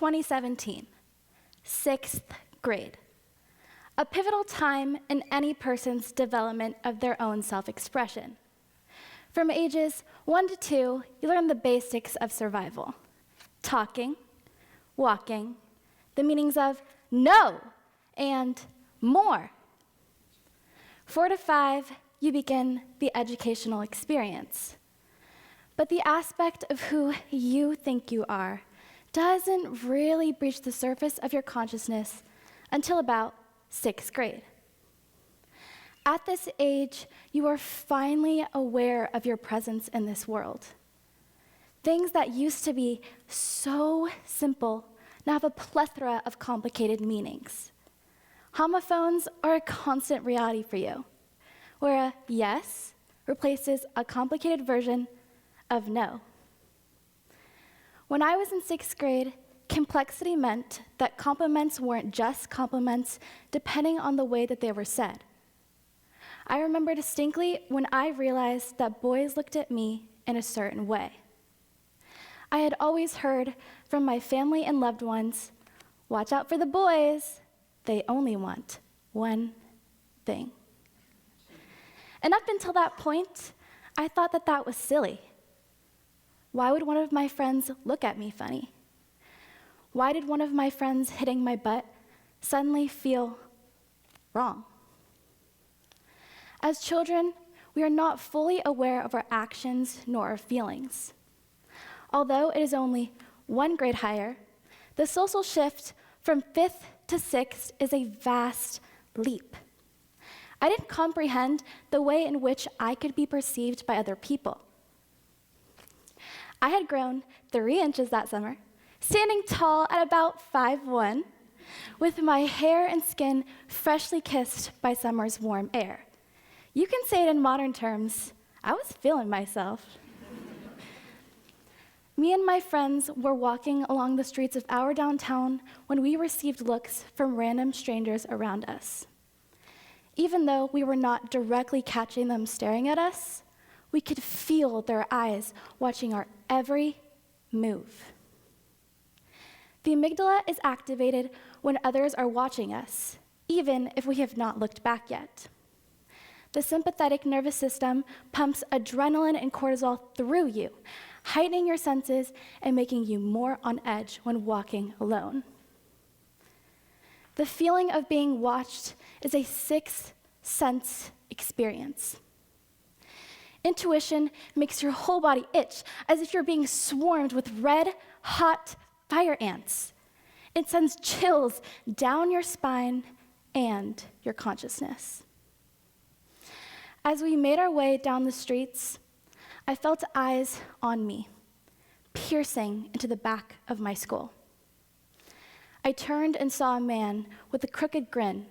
2017, 6th grade, a pivotal time in any person's development of their own self-expression. From ages 1 to 2, you learn the basics of survival: talking, walking, the meanings of no and more. 4 to 5, you begin the educational experience. But the aspect of who you think you are doesn't really breach the surface of your consciousness until about 6th grade. At this age, you are finally aware of your presence in this world. Things that used to be so simple now have a plethora of complicated meanings. Homophones are a constant reality for you, where a yes replaces a complicated version of no. When I was in 6th grade, complexity meant that compliments weren't just compliments depending on the way that they were said. I remember distinctly when I realized that boys looked at me in a certain way. I had always heard from my family and loved ones, "Watch out for the boys, they only want one thing." And up until that point, I thought that that was silly. Why would one of my friends look at me funny? Why did one of my friends hitting my butt suddenly feel wrong? As children, we are not fully aware of our actions nor our feelings. Although it is only 1 grade higher, the social shift from 5th to 6th is a vast leap. I didn't comprehend the way in which I could be perceived by other people. I had grown 3 inches that summer, standing tall at about 5'1", with my hair and skin freshly kissed by summer's warm air. You can say it in modern terms, I was feeling myself. Me and my friends were walking along the streets of our downtown when we received looks from random strangers around us. Even though we were not directly catching them staring at us, we could feel their eyes watching our every move. The amygdala is activated when others are watching us, even if we have not looked back yet. The sympathetic nervous system pumps adrenaline and cortisol through you, heightening your senses and making you more on edge when walking alone. The feeling of being watched is a 6th sense experience. Intuition makes your whole body itch as if you're being swarmed with red, hot fire ants. It sends chills down your spine and your consciousness. As we made our way down the streets, I felt eyes on me, piercing into the back of my skull. I turned and saw a man with a crooked grin,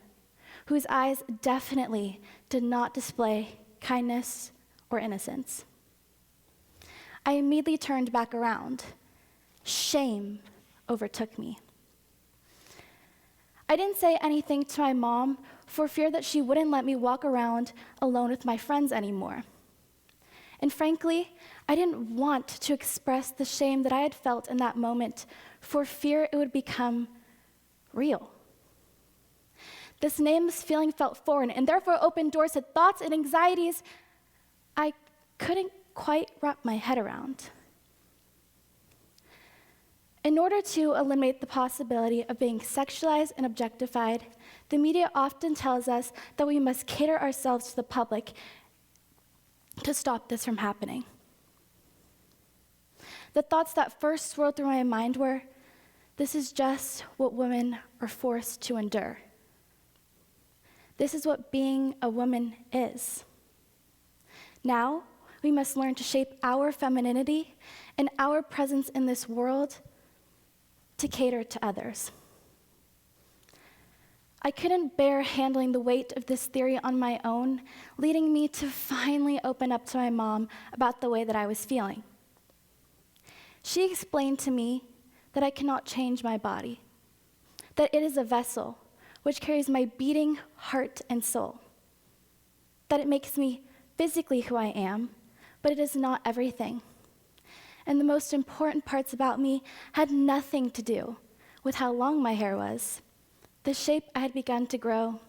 whose eyes definitely did not display kindness or innocence. I immediately turned back around. Shame overtook me. I didn't say anything to my mom for fear that she wouldn't let me walk around alone with my friends anymore. And frankly, I didn't want to express the shame that I had felt in that moment for fear it would become real. This nameless feeling felt foreign and therefore opened doors to thoughts and anxieties I couldn't quite wrap my head around. In order to eliminate the possibility of being sexualized and objectified, the media often tells us that we must cater ourselves to the public to stop this from happening. The thoughts that first swirled through my mind were, this is just what women are forced to endure. This is what being a woman is. Now, we must learn to shape our femininity and our presence in this world to cater to others. I couldn't bear handling the weight of this theory on my own, leading me to finally open up to my mom about the way that I was feeling. She explained to me that I cannot change my body, that it is a vessel which carries my beating heart and soul, that it makes me physically who I am, but it is not everything. And the most important parts about me had nothing to do with how long my hair was, the shape I had begun to grow,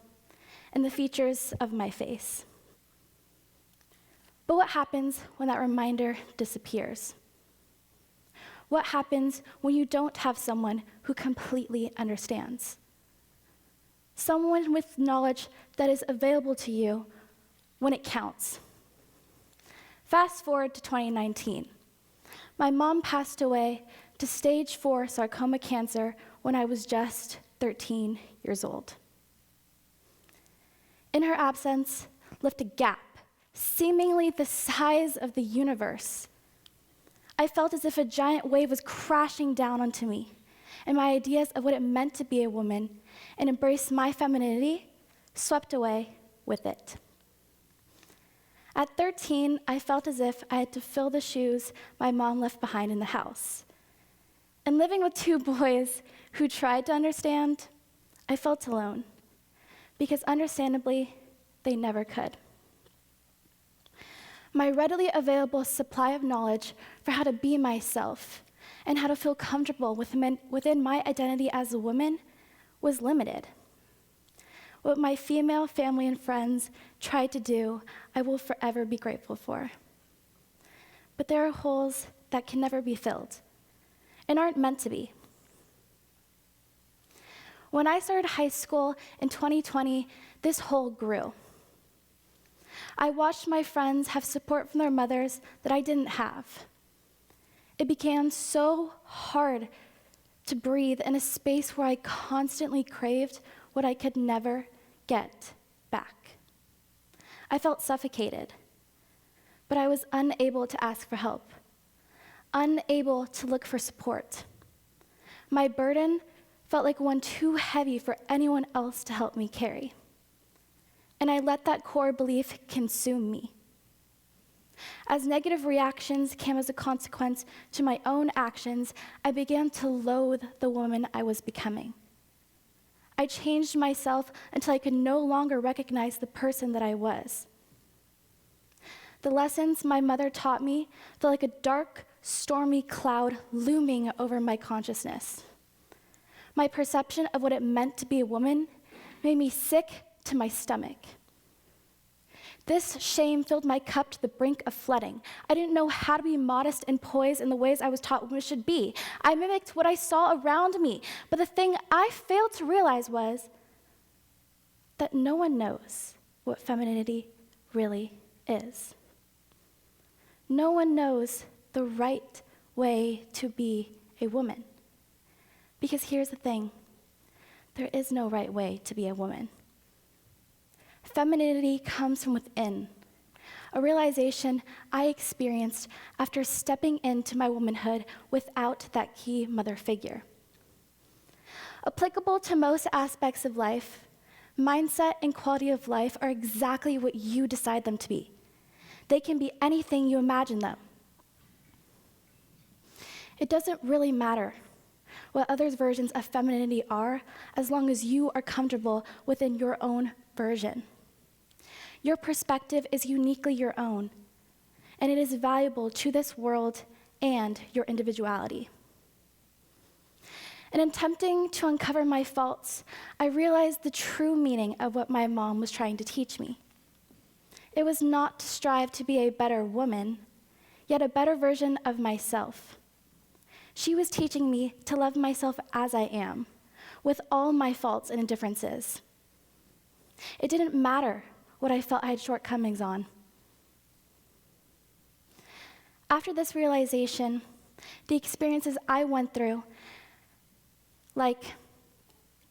and the features of my face. But what happens when that reminder disappears? What happens when you don't have someone who completely understands? Someone with knowledge that is available to you when it counts. Fast forward to 2019. My mom passed away to stage 4 sarcoma cancer when I was just 13 years old. In her absence left a gap, seemingly the size of the universe. I felt as if a giant wave was crashing down onto me, and my ideas of what it meant to be a woman and embrace my femininity swept away with it. At 13, I felt as if I had to fill the shoes my mom left behind in the house. And living with 2 boys who tried to understand, I felt alone, because understandably, they never could. My readily available supply of knowledge for how to be myself and how to feel comfortable within my identity as a woman was limited. What my female family and friends tried to do, I will forever be grateful for. But there are holes that can never be filled and aren't meant to be. When I started high school in 2020, this hole grew. I watched my friends have support from their mothers that I didn't have. It became so hard to breathe in a space where I constantly craved what I could never get back. I felt suffocated, but I was unable to ask for help, unable to look for support. My burden felt like one too heavy for anyone else to help me carry. And I let that core belief consume me. As negative reactions came as a consequence to my own actions, I began to loathe the woman I was becoming. I changed myself until I could no longer recognize the person that I was. The lessons my mother taught me felt like a dark, stormy cloud looming over my consciousness. My perception of what it meant to be a woman made me sick to my stomach. This shame filled my cup to the brink of flooding. I didn't know how to be modest and poised in the ways I was taught women should be. I mimicked what I saw around me, but the thing I failed to realize was that no one knows what femininity really is. No one knows the right way to be a woman. Because here's the thing, there is no right way to be a woman. Femininity comes from within, a realization I experienced after stepping into my womanhood without that key mother figure. Applicable to most aspects of life, mindset and quality of life are exactly what you decide them to be. They can be anything you imagine them. It doesn't really matter what others' versions of femininity are, as long as you are comfortable within your own version. Your perspective is uniquely your own, and it is valuable to this world and your individuality. In attempting to uncover my faults, I realized the true meaning of what my mom was trying to teach me. It was not to strive to be a better woman, yet a better version of myself. She was teaching me to love myself as I am, with all my faults and differences. It didn't matter what I felt I had shortcomings on. After this realization, the experiences I went through, like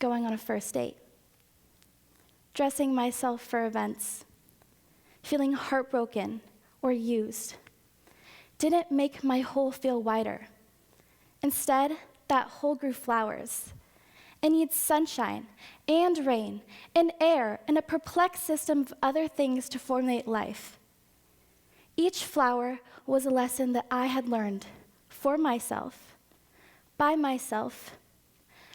going on a first date, dressing myself for events, feeling heartbroken or used, didn't make my hole feel wider. Instead, that hole grew flowers. It needs sunshine and rain and air and a perplexed system of other things to formulate life. Each flower was a lesson that I had learned for myself, by myself,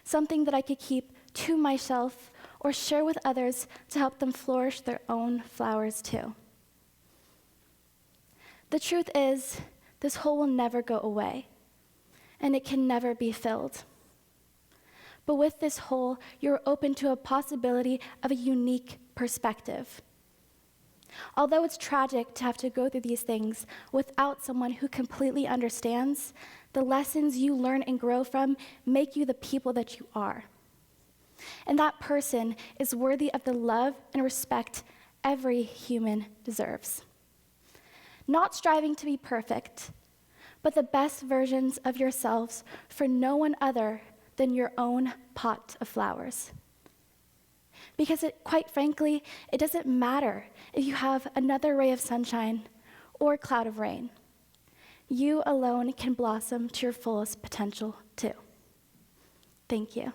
something that I could keep to myself or share with others to help them flourish their own flowers too. The truth is, this hole will never go away, and it can never be filled. But with this whole, you're open to a possibility of a unique perspective. Although it's tragic to have to go through these things without someone who completely understands, the lessons you learn and grow from make you the people that you are. And that person is worthy of the love and respect every human deserves. Not striving to be perfect, but the best versions of yourselves for no one other than your own pot of flowers. Because quite frankly, it doesn't matter if you have another ray of sunshine or cloud of rain. You alone can blossom to your fullest potential too. Thank you.